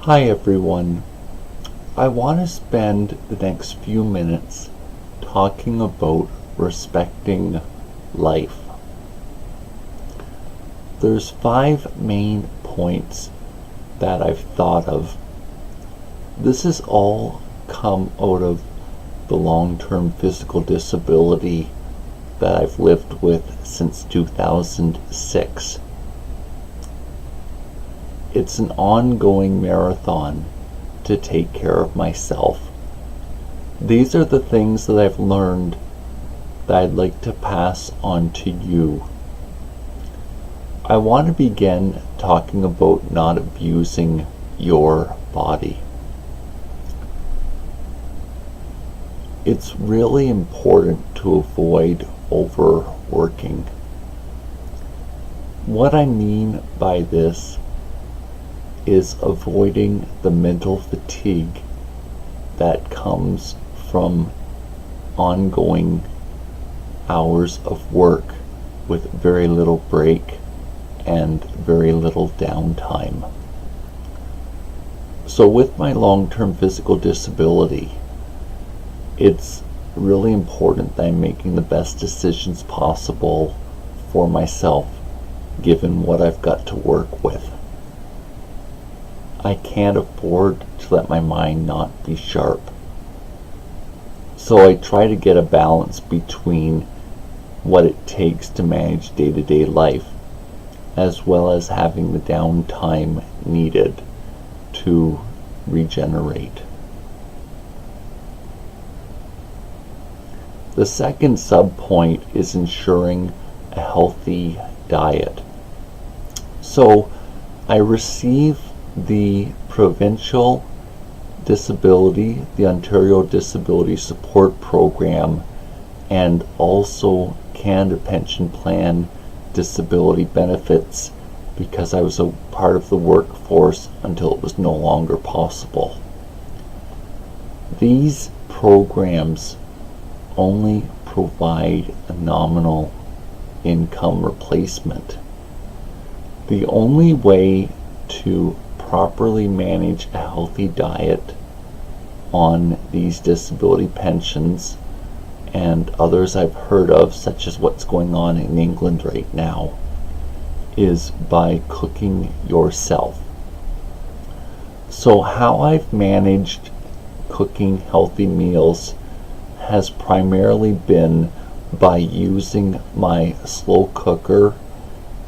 Hi everyone. I want to spend the next few minutes talking about respecting life. There's 5 main points that I've thought of. This has all come out of the long-term physical disability that I've lived with since 2006. It's an ongoing marathon to take care of myself. These are the things that I've learned that I'd like to pass on to you. I want to begin talking about not abusing your body. It's really important to avoid overworking. What I mean by this is avoiding the mental fatigue that comes from ongoing hours of work with very little break and very little downtime. So with my long-term physical disability, it's really important that I'm making the best decisions possible for myself given what I've got to work with. I can't afford to let my mind not be sharp. So I try to get a balance between what it takes to manage day-to-day life, as well as having the downtime needed to regenerate. The second sub-point is ensuring a healthy diet. So I receive the provincial disability, the Ontario Disability Support Program, and also Canada Pension Plan disability benefits because I was a part of the workforce until it was no longer possible. These programs only provide a nominal income replacement. The only way to properly manage a healthy diet on these disability pensions and others I've heard of, such as what's going on in England right now, is by cooking yourself. So how I've managed cooking healthy meals has primarily been by using my slow cooker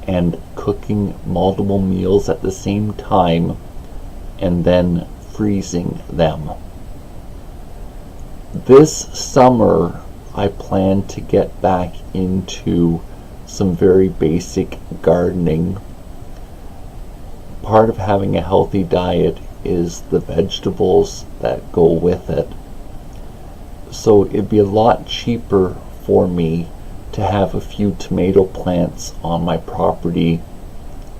and cooking multiple meals at the same time and then freezing them. This summer I plan to get back into some very basic gardening. Part of having a healthy diet is the vegetables that go with it. So it'd be a lot cheaper for me to have a few tomato plants on my property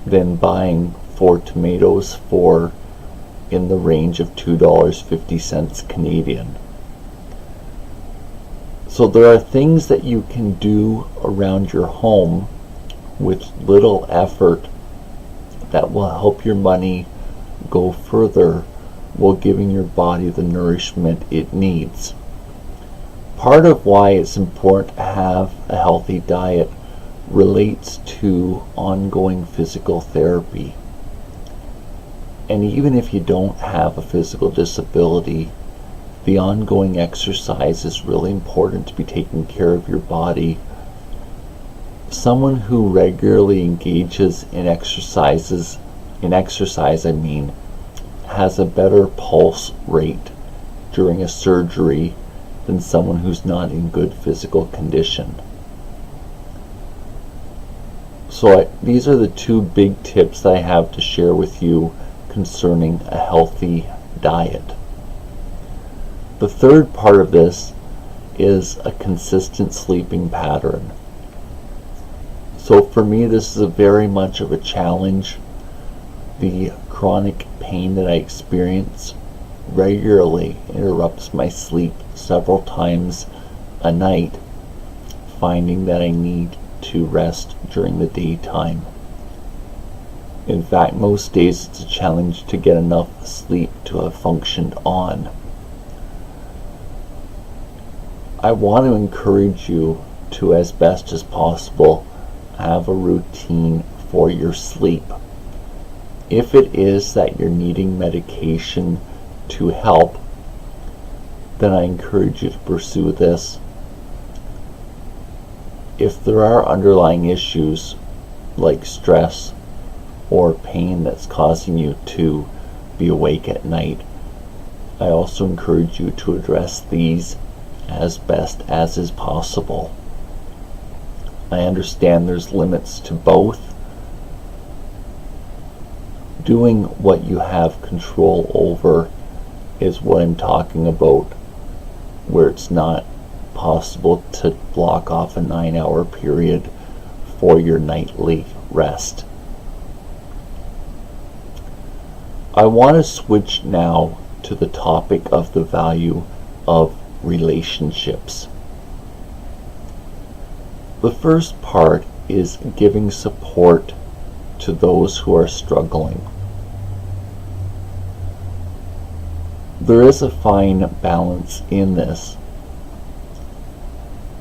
than buying 4 tomatoes for in the range of $2.50 Canadian. So there are things that you can do around your home with little effort that will help your money go further while giving your body the nourishment it needs. Part of why it's important to have a healthy diet relates to ongoing physical therapy. And even if you don't have a physical disability, the ongoing exercise is really important to be taking care of your body. Someone who regularly engages in exercise, has a better pulse rate during a surgery than someone who's not in good physical condition. So these are the 2 big tips that I have to share with you concerning a healthy diet. The third part of this is a consistent sleeping pattern. So for me, this is very much of a challenge. The chronic pain that I experience regularly interrupts my sleep several times a night, finding that I need to rest during the daytime. In fact, most days it's a challenge to get enough sleep to have functioned on. I want to encourage you to, as best as possible, have a routine for your sleep. If it is that you're needing medication to help, then I encourage you to pursue this. If there are underlying issues like stress or pain that's causing you to be awake at night, I also encourage you to address these as best as is possible. I understand there's limits to both. Doing what you have control over is what I'm talking about, where it's not possible to block off a 9-hour period for your nightly rest. I want to switch now to the topic of the value of relationships. The first part is giving support to those who are struggling. There is a fine balance in this,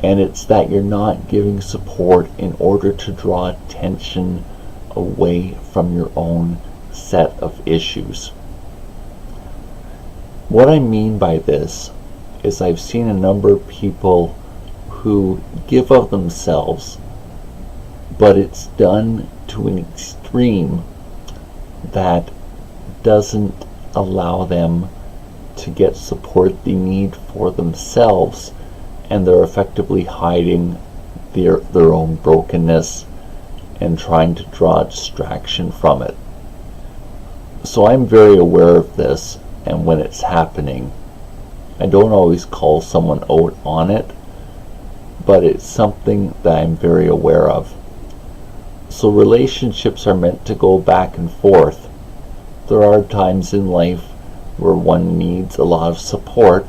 and it's that you're not giving support in order to draw attention away from your own set of issues. What I mean by this is I've seen a number of people who give of themselves, but it's done to an extreme that doesn't allow them to get support they need for themselves, and they're effectively hiding their own brokenness and trying to draw distraction from it. So I'm very aware of this, and when it's happening, I don't always call someone out on it, but it's something that I'm very aware of. So relationships are meant to go back and forth. There are times in life where one needs a lot of support,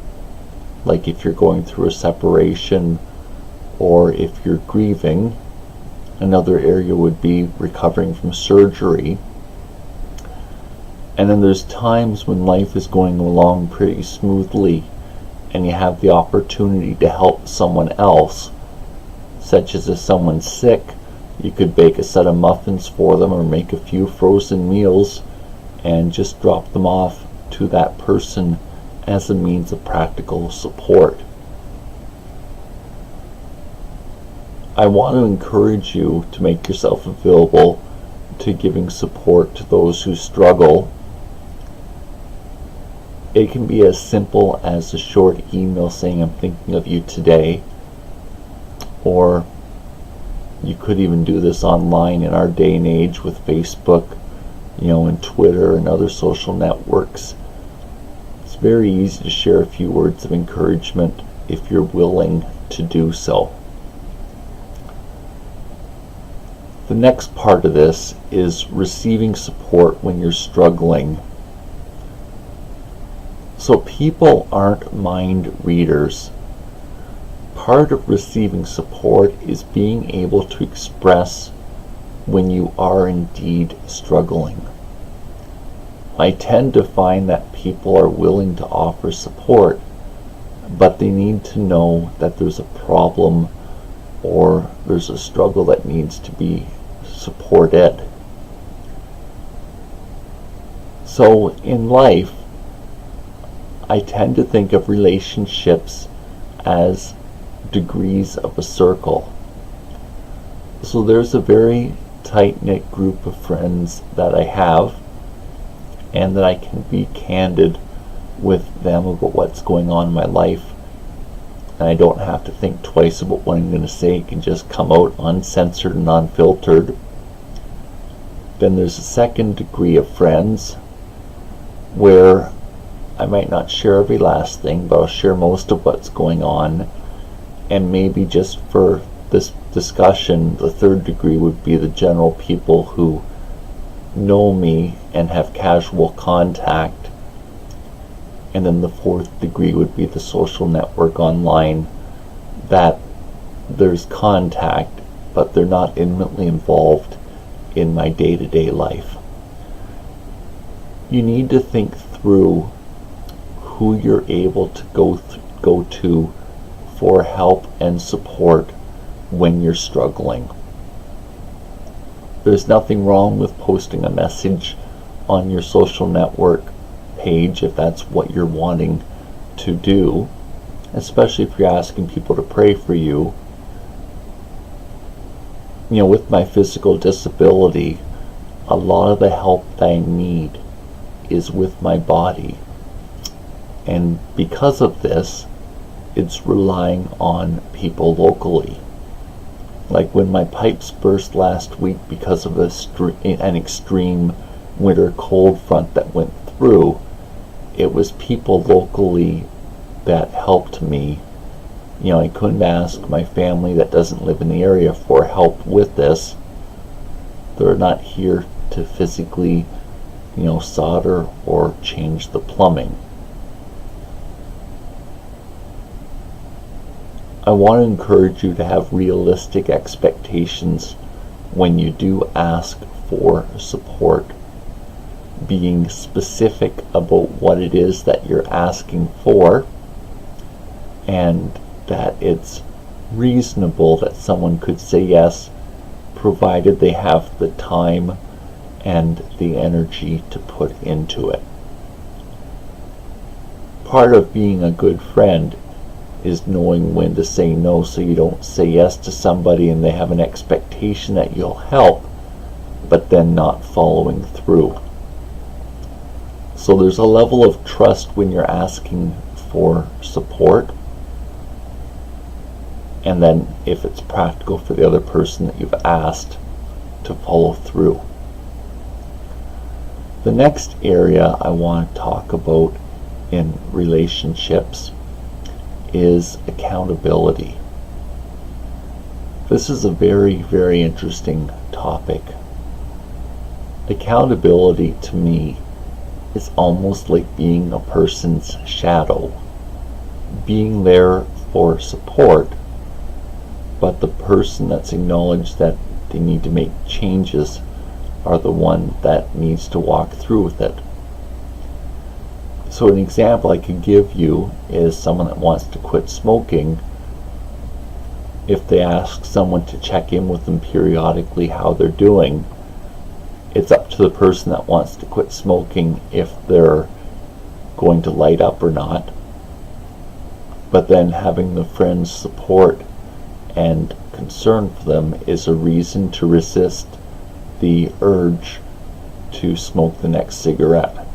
like if you're going through a separation or if you're grieving. Another area would be recovering from surgery. And then there's times when life is going along pretty smoothly and you have the opportunity to help someone else, such as if someone's sick, you could bake a set of muffins for them or make a few frozen meals and just drop them off to that person as a means of practical support. I want to encourage you to make yourself available to giving support to those who struggle. It can be as simple as a short email saying, "I'm thinking of you today," or you could even do this online in our day and age with Facebook, and Twitter and other social networks. It's very easy to share a few words of encouragement if you're willing to do so. The next part of this is receiving support when you're struggling. So people aren't mind readers. Part of receiving support is being able to express when you are indeed struggling. I tend to find that people are willing to offer support, but they need to know that there's a problem or there's a struggle that needs to be supported. So in life, I tend to think of relationships as degrees of a circle. So there's a very tight-knit group of friends that I have, and that I can be candid with them about what's going on in my life, and I don't have to think twice about what I'm going to say. It can just come out uncensored and unfiltered. Then there's a second degree of friends where I might not share every last thing, but I'll share most of what's going on. And maybe just for this discussion, the third degree would be the general people who know me and have casual contact. And then the fourth degree would be the social network online, that there's contact, but they're not intimately involved in my day-to-day life. you need to think through who you're able to go to for help and support when you're struggling. There's nothing wrong with posting a message on your social network page if that's what you're wanting to do, especially if you're asking people to pray for you. With my physical disability, a lot of the help that I need is with my body. And because of this, it's relying on people locally. Like when my pipes burst last week because of an extreme winter cold front that went through, it was people locally that helped me. I couldn't ask my family that doesn't live in the area for help with this. They're not here to physically, solder or change the plumbing. I want to encourage you to have realistic expectations when you do ask for support, being specific about what it is that you're asking for, and that it's reasonable that someone could say yes, provided they have the time and the energy to put into it. Part of being a good friend is knowing when to say no, so you don't say yes to somebody and they have an expectation that you'll help, but then not following through. So there's a level of trust when you're asking for support, and then if it's practical for the other person that you've asked to follow through. The next area I want to talk about in relationships is accountability. This is a very, very interesting topic. Accountability to me is almost like being a person's shadow, being there for support, but the person that's acknowledged that they need to make changes are the one that needs to walk through with it. So an example I could give you is someone that wants to quit smoking. If they ask someone to check in with them periodically how they're doing, it's up to the person that wants to quit smoking if they're going to light up or not. But then having the friend's support and concern for them is a reason to resist the urge to smoke the next cigarette.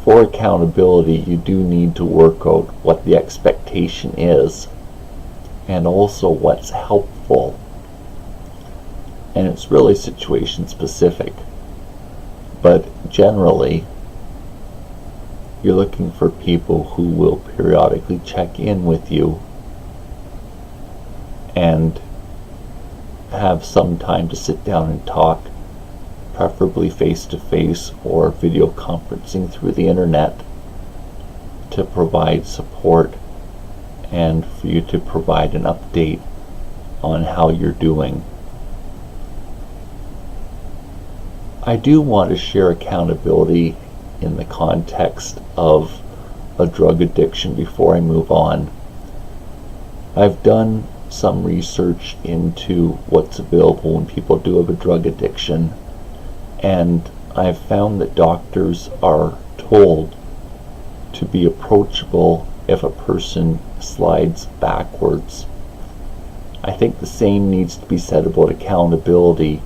For accountability, you do need to work out what the expectation is and also what's helpful. And it's really situation specific. But generally, you're looking for people who will periodically check in with you and have some time to sit down and talk, preferably face-to-face or video conferencing through the internet, to provide support and for you to provide an update on how you're doing. I do want to share accountability in the context of a drug addiction before I move on. I've done some research into what's available when people do have a drug addiction, and I've found that doctors are told to be approachable if a person slides backwards. I think the same needs to be said about accountability,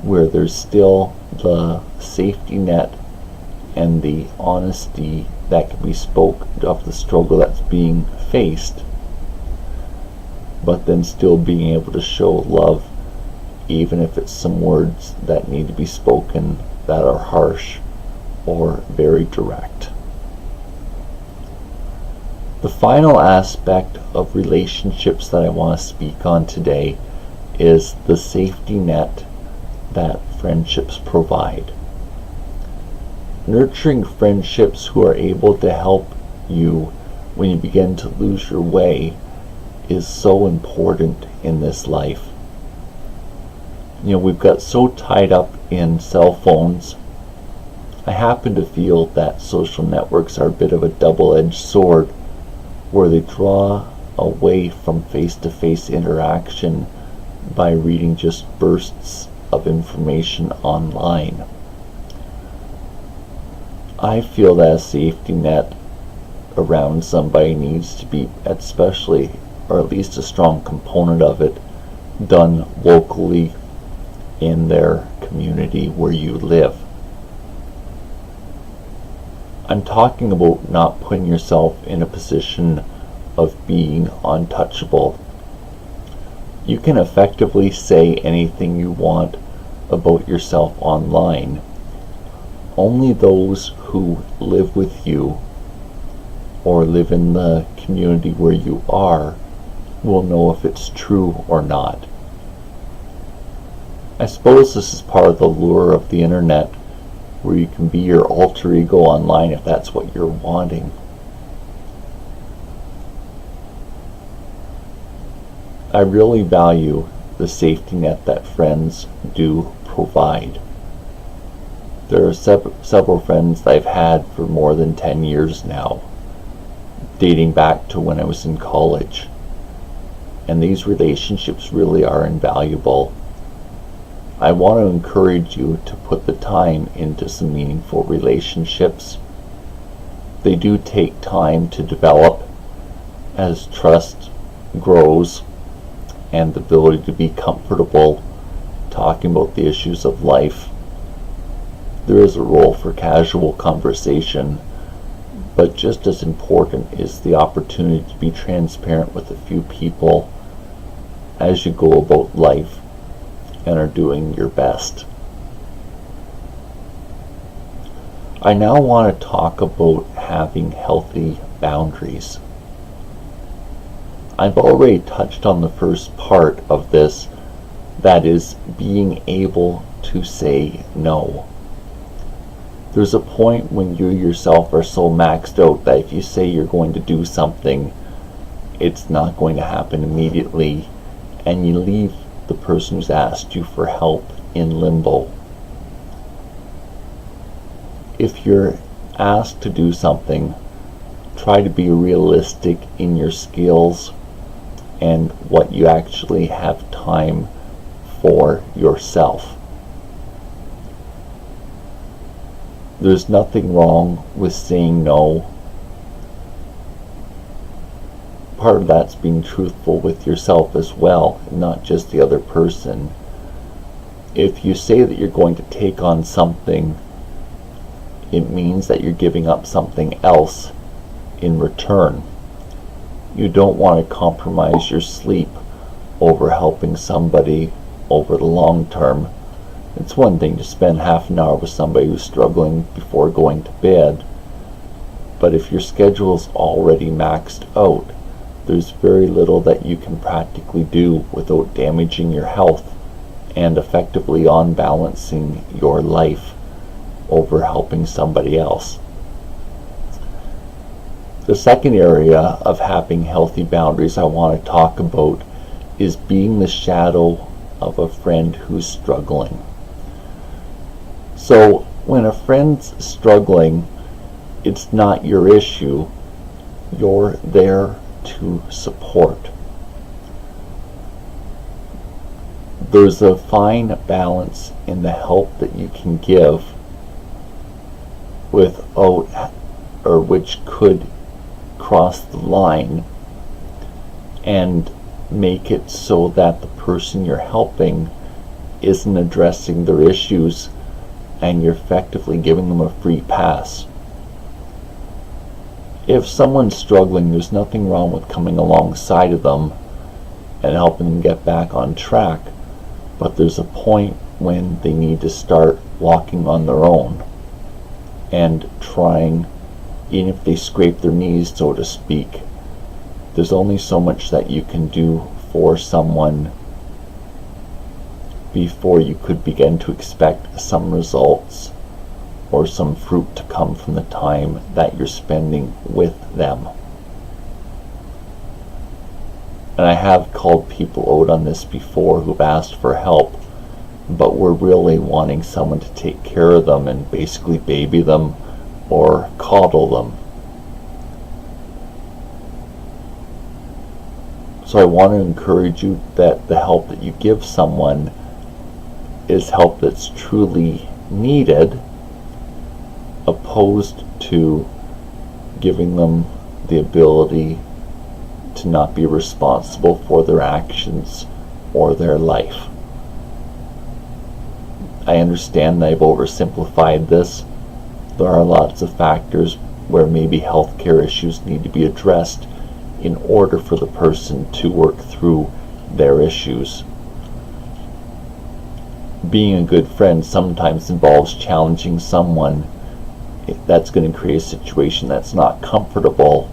where there's still the safety net and the honesty that can be spoke of the struggle that's being faced, but then still being able to show love, even if it's some words that need to be spoken that are harsh or very direct. The final aspect of relationships that I want to speak on today is the safety net that friendships provide. Nurturing friendships who are able to help you when you begin to lose your way is so important in this life. We've got so tied up in cell phones. I happen to feel that social networks are a bit of a double-edged sword, where they draw away from face-to-face interaction by reading just bursts of information online. I feel that a safety net around somebody needs to be, especially, or at least a strong component of it, done locally in their community where you live. I'm talking about not putting yourself in a position of being untouchable. You can effectively say anything you want about yourself online. Only those who live with you or live in the community where you are will know if it's true or not. I suppose this is part of the lure of the internet, where you can be your alter ego online if that's what you're wanting. I really value the safety net that friends do provide. There are several friends that I've had for more than 10 years now, dating back to when I was in college. And these relationships really are invaluable. I want to encourage you to put the time into some meaningful relationships. They do take time to develop as trust grows and the ability to be comfortable talking about the issues of life. There is a role for casual conversation, but just as important is the opportunity to be transparent with a few people as you go about life and are doing your best. I now want to talk about having healthy boundaries. I've already touched on the first part of this, that is, being able to say no. There's a point when you yourself are so maxed out that if you say you're going to do something, it's not going to happen immediately, and you leave the person who's asked you for help in limbo. If you're asked to do something, try to be realistic in your skills and what you actually have time for yourself. There's nothing wrong with saying no. Part of that's being truthful with yourself as well, not just the other person. If you say that you're going to take on something, it means that you're giving up something else in return. You don't want to compromise your sleep over helping somebody over the long term. It's one thing to spend half an hour with somebody who's struggling before going to bed, but if your schedule's already maxed out, there's very little that you can practically do without damaging your health and effectively unbalancing your life over helping somebody else. The second area of having healthy boundaries I want to talk about is being the shadow of a friend who's struggling. So when a friend's struggling, it's not your issue. You're there to support. There's a fine balance in the help that you can give without, or which could cross the line and make it so that the person you're helping isn't addressing their issues and you're effectively giving them a free pass. If someone's struggling, there's nothing wrong with coming alongside of them and helping them get back on track, but there's a point when they need to start walking on their own and trying, even if they scrape their knees, so to speak. There's only so much that you can do for someone before you could begin to expect some results or some fruit to come from the time that you're spending with them. And I have called people out on this before who've asked for help, but we're really wanting someone to take care of them and basically baby them or coddle them. So I want to encourage you that the help that you give someone is help that's truly needed, opposed to giving them the ability to not be responsible for their actions or their life. I understand that I've oversimplified this. There are lots of factors where maybe healthcare issues need to be addressed in order for the person to work through their issues. Being a good friend sometimes involves challenging someone. That's going to create a situation that's not comfortable,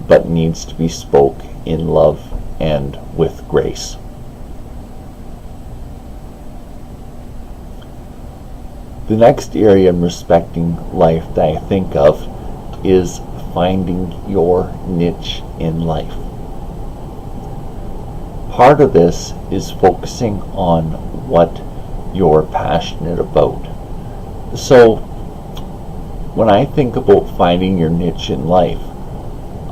but needs to be spoke in love and with grace. The next area in respecting life that I think of is finding your niche in life. Part of this is focusing on what you're passionate about. So when I think about finding your niche in life,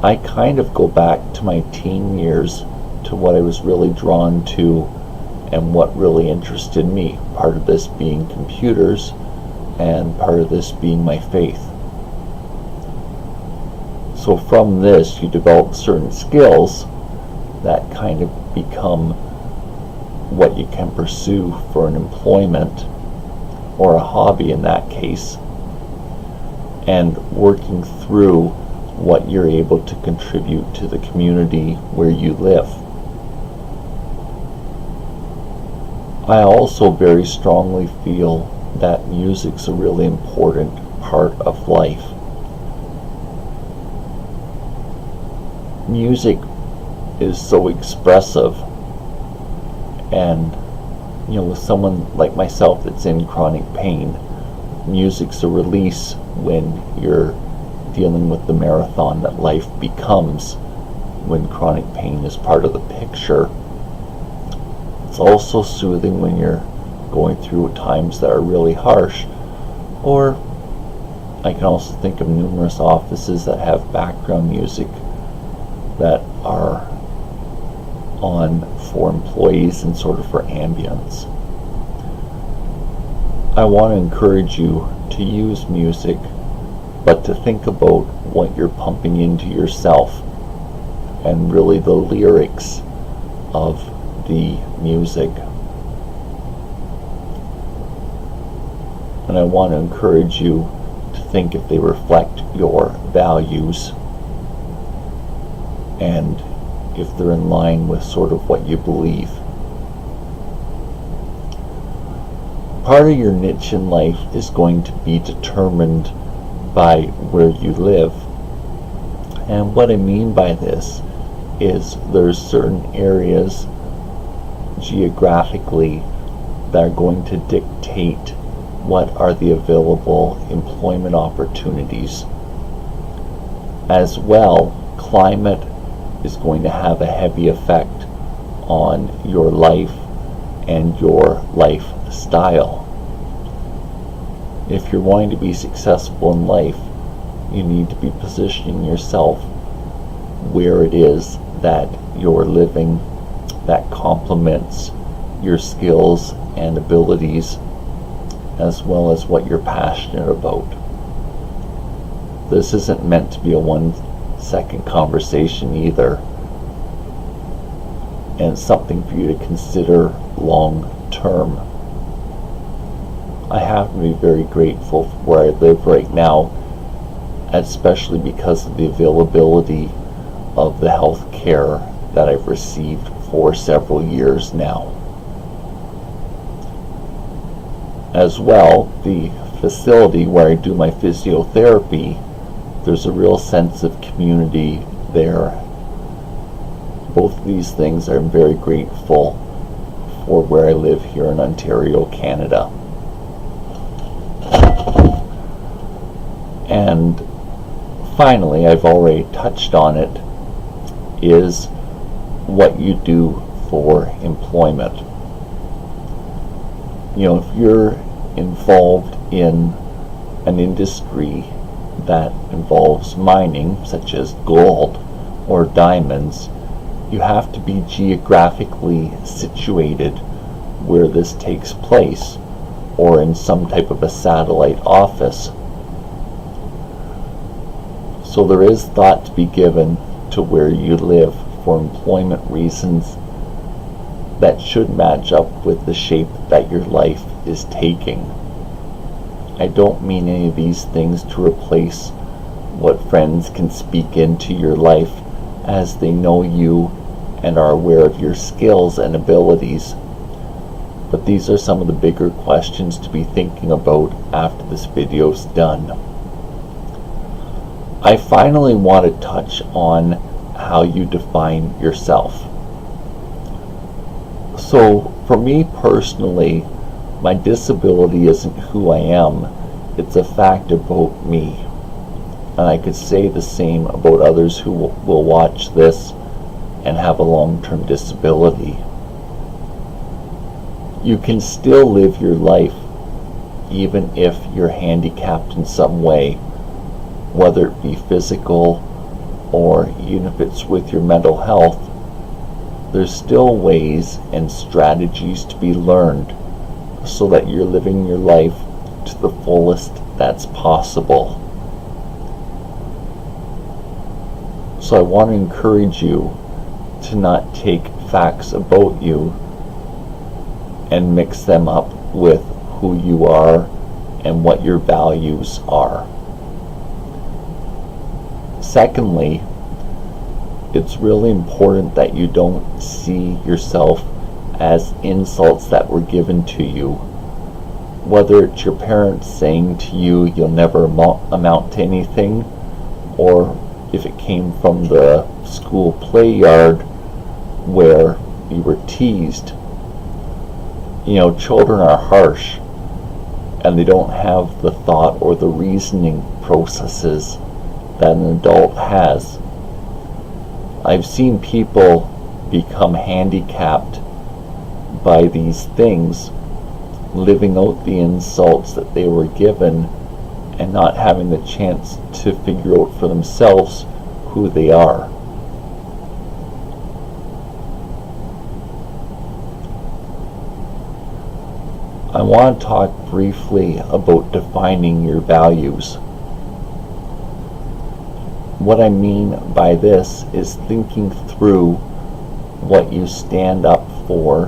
I kind of go back to my teen years, to what I was really drawn to and what really interested me. Part of this being computers, and part of this being my faith. So from this, you develop certain skills that kind of become what you can pursue for an employment or a hobby in that case, and working through what you're able to contribute to the community where you live. I also very strongly feel that music's a really important part of life. Music is so expressive, and with someone like myself that's in chronic pain, music's a release when you're dealing with the marathon that life becomes when chronic pain is part of the picture. It's also soothing when you're going through times that are really harsh. Or I can also think of numerous offices that have background music that are on for employees and sort of for ambience. I want to encourage you to use music, but to think about what you're pumping into yourself and really the lyrics of the music. And I want to encourage you to think if they reflect your values and if they're in line with sort of what you believe. Part of your niche in life is going to be determined by where you live. And what I mean by this is there's certain areas geographically that are going to dictate what are the available employment opportunities. As well, climate is going to have a heavy effect on your life and your lifestyle. If you're wanting to be successful in life, you need to be positioning yourself where it is that you're living that complements your skills and abilities, as well as what you're passionate about. This isn't meant to be a 1-second conversation either, and it's something for you to consider long term. I have to be very grateful for where I live right now, especially because of the availability of the health care that I've received for several years now. As well, the facility where I do my physiotherapy, there's a real sense of community there. Both of these things I'm very grateful for where I live here in Ontario, Canada. And finally, I've already touched on it, is what you do for employment. If you're involved in an industry that involves mining, such as gold or diamonds, you have to be geographically situated where this takes place, or in some type of a satellite office. So there is thought to be given to where you live for employment reasons that should match up with the shape that your life is taking. I don't mean any of these things to replace what friends can speak into your life as they know you and are aware of your skills and abilities. But these are some of the bigger questions to be thinking about after this video's done. I finally want to touch on how you define yourself. So for me personally, my disability isn't who I am, it's a fact about me. And I could say the same about others who will watch this and have a long-term disability. You can still live your life even if you're handicapped in some way, whether it be physical or even if it's with your mental health. There's still ways and strategies to be learned so that you're living your life to the fullest that's possible. So I want to encourage you to not take facts about you and mix them up with who you are and what your values are. Secondly, it's really important that you don't see yourself as insults that were given to you. Whether it's your parents saying to you you'll never amount to anything, or if it came from the school play yard where you were teased. Children are harsh and they don't have the thought or the reasoning processes that an adult has. I've seen people become handicapped by these things, living out the insults that they were given and not having the chance to figure out for themselves who they are. I want to talk briefly about defining your values. What I mean by this is thinking through what you stand up for,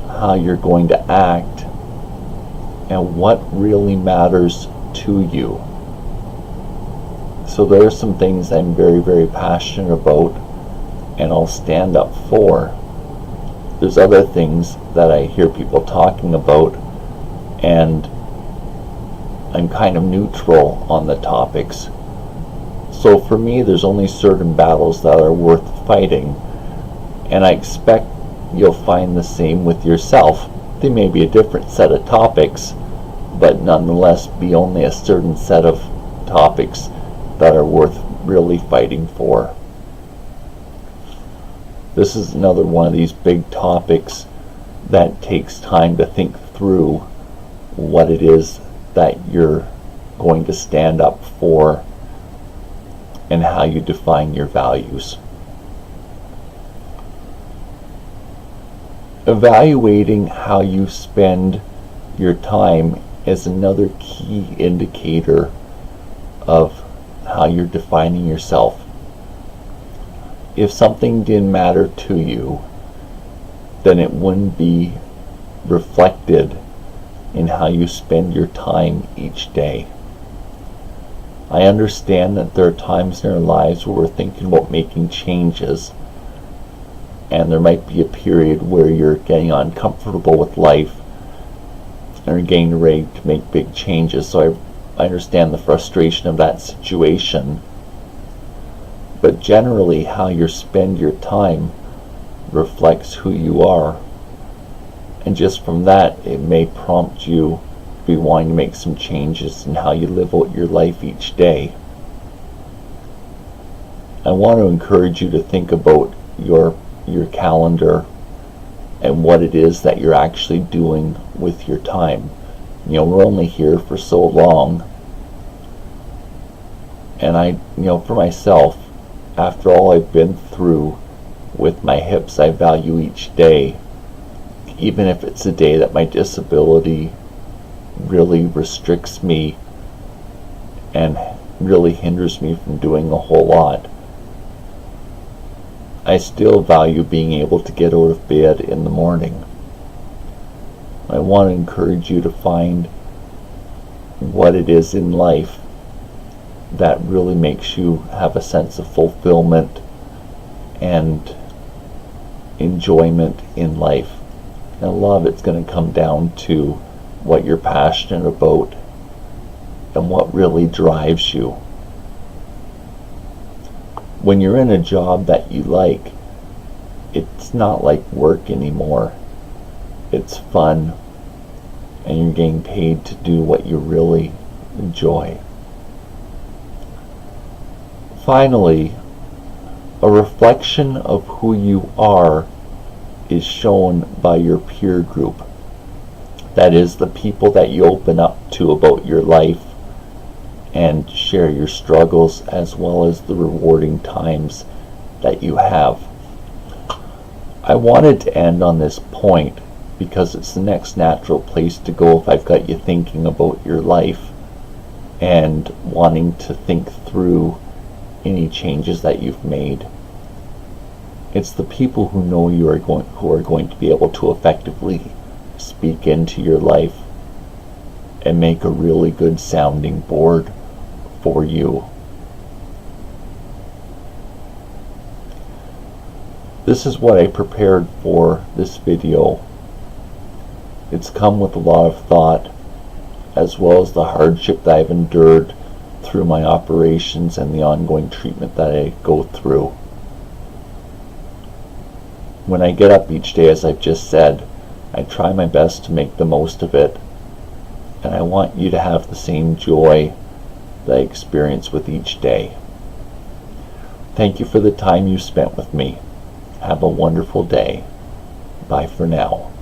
how you're going to act, and what really matters to you. So there are some things I'm very, very passionate about and I'll stand up for. There's other things that I hear people talking about and I'm kind of neutral on the topics. So for me, there's only certain battles that are worth fighting, and I expect you'll find the same with yourself. They may be a different set of topics, but nonetheless be only a certain set of topics that are worth really fighting for. This is another one of these big topics that takes time to think through what it is that you're going to stand up for and how you define your values. Evaluating how you spend your time is another key indicator of how you're defining yourself. If something didn't matter to you, then it wouldn't be reflected in how you spend your time each day. I understand that there are times in our lives where we're thinking about making changes, and there might be a period where you're getting uncomfortable with life and are getting ready to make big changes. So I understand the frustration of that situation. But generally, how you spend your time reflects who you are. And just from that, it may prompt you to be wanting to make some changes in how you live out your life each day. I want to encourage you to think about your calendar and what it is that you're actually doing with your time. We're only here for so long. And for myself, after all I've been through with my hips, I value each day, even if it's a day that my disability really restricts me and really hinders me from doing a whole lot. I still value being able to get out of bed in the morning. I want to encourage you to find what it is in life that really makes you have a sense of fulfillment and enjoyment in life. And a lot of it's going to come down to what you're passionate about and what really drives you. When you're in a job that you like, it's not like work anymore. It's fun, and you're getting paid to do what you really enjoy. Finally, a reflection of who you are is shown by your peer group. That is, the people that you open up to about your life and share your struggles as well as the rewarding times that you have. I wanted to end on this point because it's the next natural place to go if I've got you thinking about your life and wanting to think through any changes that you've made. It's the people who know who are going to be able to effectively speak into your life and make a really good sounding board for you. This is what I prepared for this video. It's come with a lot of thought, as well as the hardship that I've endured through my operations and the ongoing treatment that I go through. When I get up each day, as I've just said, I try my best to make the most of it, and I want you to have the same joy that I experience with each day. Thank you for the time you spent with me. Have a wonderful day. Bye for now.